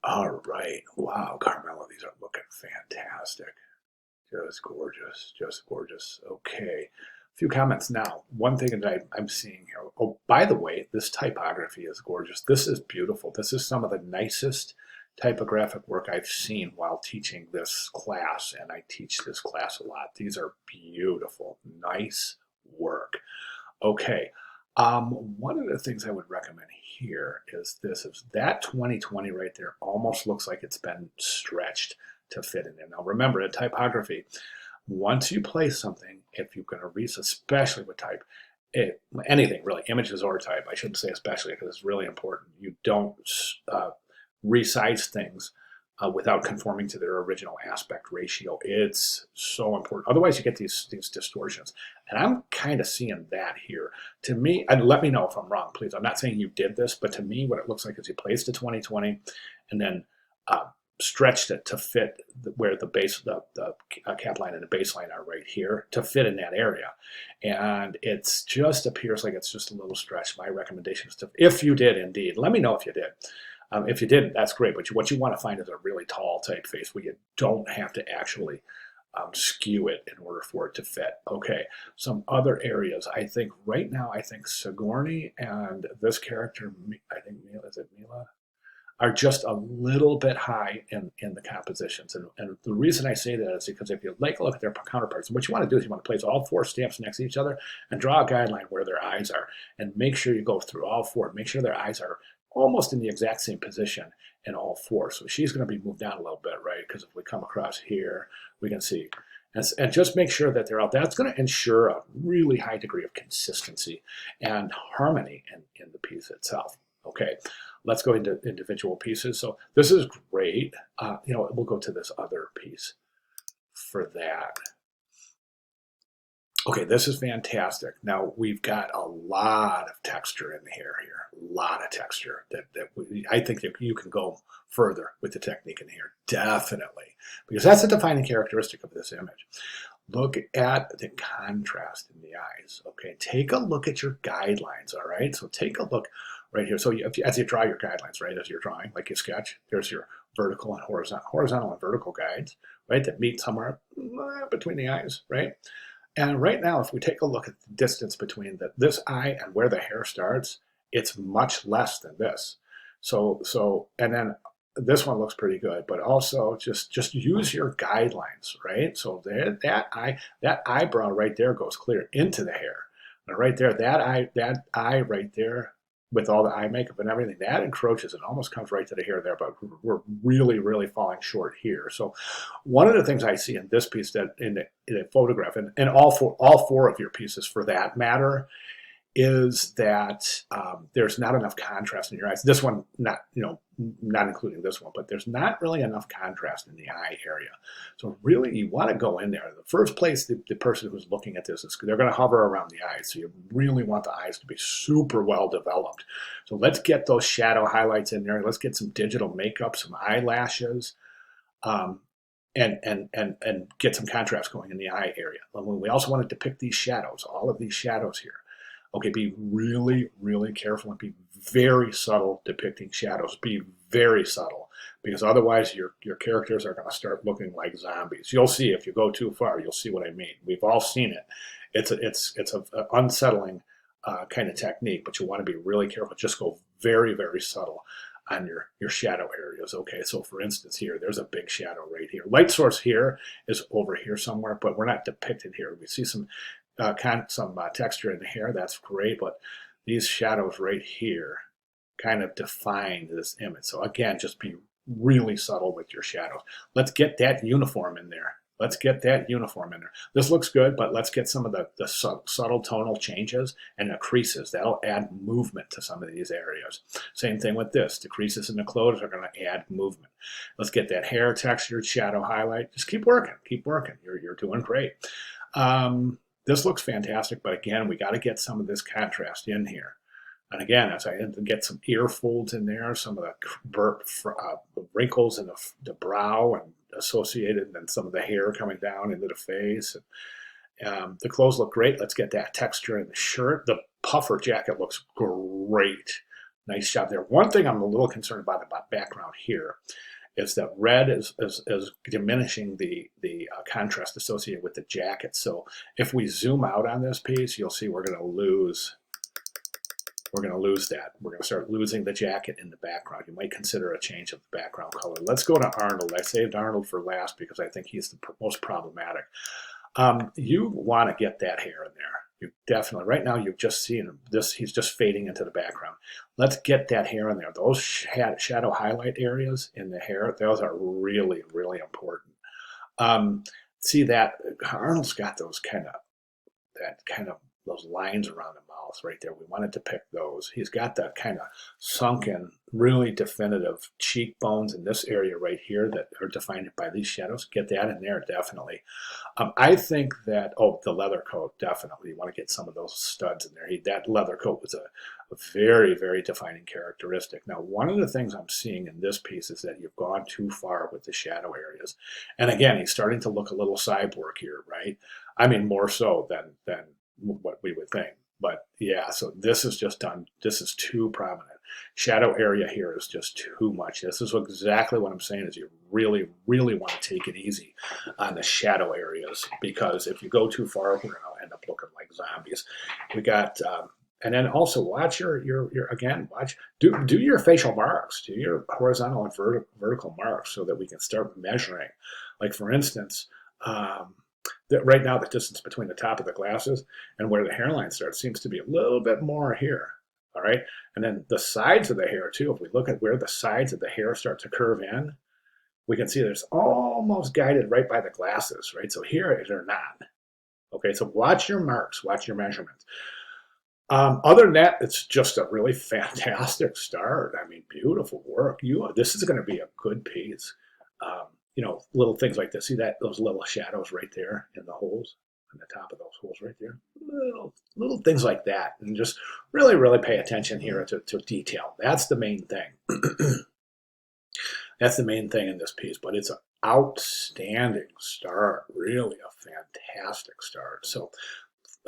All right. Wow, Carmelo, these are looking fantastic. Just gorgeous. Just gorgeous. Okay. A few comments now. One thing that I'm seeing here. Oh, by the way, this typography is gorgeous. This is beautiful. This is some of the nicest typographic work I've seen while teaching this class, and I teach this class a lot. These are beautiful, nice work. Okay. One of the things I would recommend here is this is that 2020 right there almost looks like it's been stretched to fit in there. Now remember in typography, once you place something, if you're going to read, especially with type, anything really, images or type, I shouldn't say especially because it's really important. You don't resize things without conforming to their original aspect ratio. It's so important. Otherwise, you get these distortions. And I'm kind of seeing that here. To me, and let me know if I'm wrong, please. I'm not saying you did this, but to me, what it looks like is you placed the 2020 and then stretched it to fit where the base, the cap line and the baseline are right here to fit in that area. And it just appears like it's just a little stretched. My recommendation is to, if you did indeed, let me know if you did. If you didn't, that's great. But what you want to find is a really tall typeface where you don't have to actually skew it in order for it to fit. Okay, some other areas. I think right now, I think Sigourney and this character, I think Mila, is it Mila? Are just a little bit high in the compositions. And the reason I say that is because if you like look at their counterparts, what you want to do is you want to place all four stamps next to each other and draw a guideline where their eyes are. And make sure you go through all four. Make sure their eyes are almost in the exact same position in all four. So she's going to be moved down a little bit, right? Because if we come across here, we can see. And just make sure that they're out. That's going to ensure a really high degree of consistency and harmony in the piece itself. Okay, let's go into individual pieces. So this is great. We'll go to this other piece for that. Okay, this is fantastic. Now we've got a lot of texture in the hair here, a lot of texture I think that you can go further with the technique in here, definitely, because that's a defining characteristic of this image. Look at the contrast in the eyes. Okay, take a look at your guidelines. All right, so take a look right here. So as you draw your guidelines, right, as you're drawing, like you sketch, there's your vertical and horizontal and vertical guides, right, that meet somewhere between the eyes, right? And right now, if we take a look at the distance between this eye and where the hair starts, it's much less than this. And then this one looks pretty good, but also just use your guidelines, right? So that eyebrow right there goes clear into the hair. And right there, that eye right there with all the eye makeup and everything, that encroaches and almost comes right to the hair there, but we're really, really falling short here. So one of the things I see in this piece that in the photograph and all four of your pieces for that matter is that there's not enough contrast in your eyes. This one, not including this one, but there's not really enough contrast in the eye area. So really, you want to go in there. The first place the person who's looking at this is they're going to hover around the eyes. So you really want the eyes to be super well developed. So let's get those shadow highlights in there. Let's get some digital makeup, some eyelashes. And get some contrast going in the eye area. We also want to depict these shadows, all of these shadows here. Okay, be really, really careful and be very subtle depicting shadows. Be very subtle, because otherwise your characters are going to start looking like zombies. You'll see if you go too far. You'll see what I mean. We've all seen it. It's an unsettling kind of technique, but you want to be really careful. Just go very, very subtle on your shadow areas. Okay, so for instance here, there's a big shadow right here. Light source here is over here somewhere, but we're not depicted here. We see some texture in the hair. That's great, but these shadows right here kind of define this image. So again, just be really subtle with your shadows. Let's get that uniform in there. Let's get that uniform in there. This looks good, but let's get some of the subtle tonal changes and the creases. That'll add movement to some of these areas. Same thing with this. The creases in the clothes are going to add movement. Let's get that hair textured, shadow highlight. Just keep working. Keep working. You're doing great. This looks fantastic, but again, we got to get some of this contrast in here. And again, as I get some ear folds in there, some of the wrinkles in the brow and associated, and then some of the hair coming down into the face. The clothes look great. Let's get that texture in the shirt. The puffer jacket looks great. Nice job there. One thing I'm a little concerned about background here is that red is diminishing the contrast associated with the jacket. So if we zoom out on this piece, you'll see we're going to lose that. We're going to start losing the jacket in the background. You might consider a change of the background color. Let's go to Arnold. I saved Arnold for last because I think he's the most problematic. You want to get that hair in there. You definitely, right now you've just seen this, he's just fading into the background. Let's get that hair in there. Those shadow highlight areas in the hair, those are really, really important. See that Arnold's got those those lines around the mouth right there. We wanted to pick those. He's got that kind of sunken, really definitive cheekbones in this area right here that are defined by these shadows. Get that in there, definitely. I think that, the leather coat, definitely. You want to get some of those studs in there. That leather coat was a very, very defining characteristic. Now, one of the things I'm seeing in this piece is that you've gone too far with the shadow areas. And again, he's starting to look a little cyborg here, right? I mean, more so than what we would think. But yeah, so this is just done. This is too prominent. Shadow area here is just too much. This is exactly what I'm saying is you really, really want to take it easy on the shadow areas, because if you go too far, we're going to end up looking like zombies. We got, and then also watch do your facial marks, do your horizontal and vertical marks so that we can start measuring. Like for instance, that right now the distance between the top of the glasses and where the hairline starts seems to be a little bit more here. All right. And then the sides of the hair too, if we look at where the sides of the hair start to curve in, we can see that it's almost guided right by the glasses, right? So here they're not. Okay, so watch your marks, watch your measurements. Other than that, it's just a really fantastic start. I mean, beautiful work. This is going to be a good piece. Little things like this. See those little shadows right there in the holes, on the top of those holes right there. Little things like that, and just really, really pay attention here to detail. That's the main thing. That's the main thing in this piece. But it's an outstanding start. Really a fantastic start. So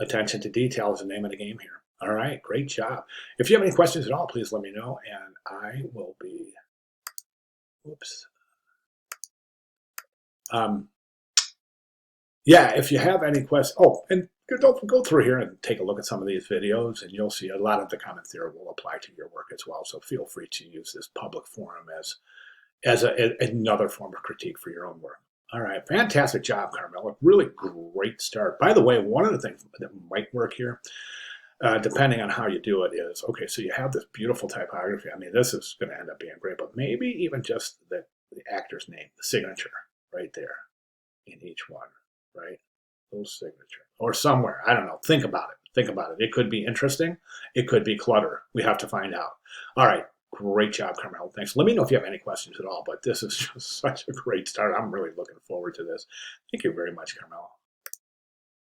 attention to detail is the name of the game here. All right, great job. If you have any questions at all, please let me know, and I will be. Whoops. Yeah, if you have any questions, and don't go through here and take a look at some of these videos, and you'll see a lot of the comments there will apply to your work as well. So feel free to use this public forum as another form of critique for your own work. All right, fantastic job, Carmelo. Really great start. By the way, one of the things that might work here, depending on how you do it, is, okay, so you have this beautiful typography. I mean, this is going to end up being great, but maybe even just the actor's name, the signature, right there in each one, right? Little signature or somewhere. I don't know. Think about it. Think about it. It could be interesting. It could be clutter. We have to find out. All right. Great job, Carmelo. Thanks. Let me know if you have any questions at all, but this is just such a great start. I'm really looking forward to this. Thank you very much, Carmelo.